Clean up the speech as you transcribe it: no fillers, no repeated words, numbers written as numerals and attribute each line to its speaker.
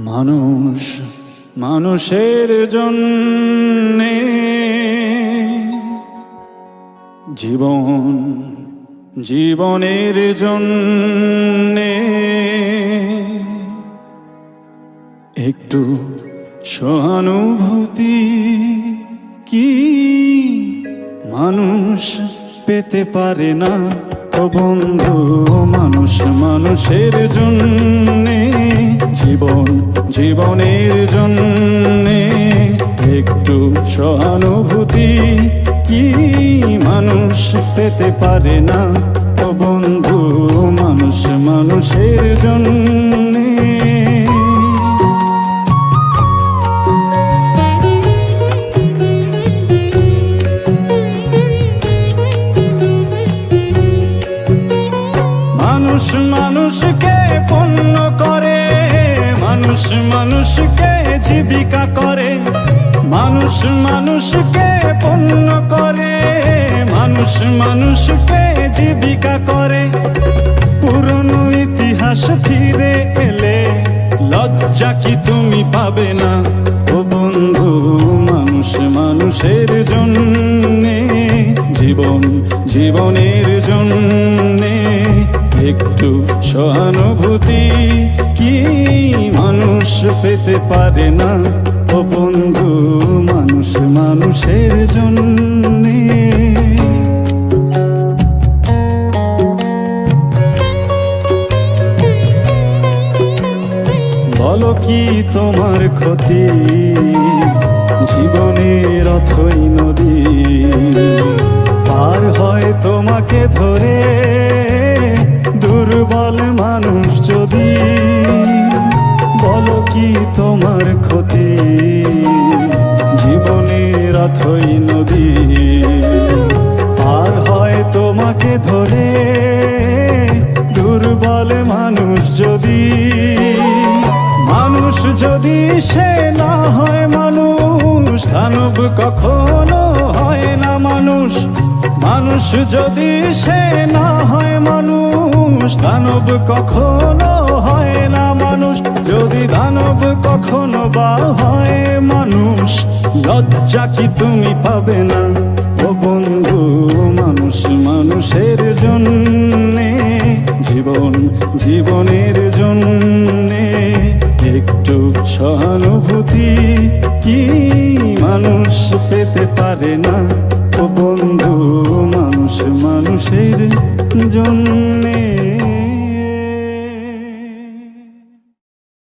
Speaker 1: মানুষ মানুষের জন্যে জীবন জীবনের জন্যে একটু সহানুভূতি কি মানুষ পেতে পারে না? ও বন্ধু, মানুষ মানুষের জন্যে জীবন জীবনের জন্যে একটু সহানুভূতি কি মানুষ পেতে পারে না? ও বন্ধু, মানুষ মানুষের জন্যে মানুষ মানুষকে পণ্য করে, মানুষ মানুষকে জীবিকা করে, মানুষ মানুষকে পণ্য করে, মানুষ মানুষকে জীবিকা করে। পুরনো ইতিহাস ফিরে এলে লজ্জা কি তুমি পাবে না? ও বন্ধু, মানুষ মানুষের জন্যে জীবন জীবনের জন্যে একটু সহানুভূতি কি মানুষ পেতে পারে না? ও বন্ধু, মানুষ মানুষের জন্যে বলো কি তোমার ক্ষতি? জীবনের অথই নদী পার হয় তোমাকে ধরে দুর্বল মানুষ যদি। বলো কি তোমার ক্ষতি? জীবনের অথই নদী পার হয় তোমাকে ধরে দুর্বল মানুষ যদি। মানুষ যদি সে না হয় মানুষ, দানব কখনো হয় না মানুষ। মানুষ যদি সে না হয় মানুষ, দানব কখনো হয় না মানুষ। যদি দানব কখনো বা হয় মানুষ, লজ্জা কি তুমি পাবে না? ও বন্ধু, মানুষ মানুষের জন্যে জীবন জীবনের জন্যে একটু সহানুভূতি কি মানুষ পেতে পারে না? ও বন্ধু, মানুষ মানুষের জন্য।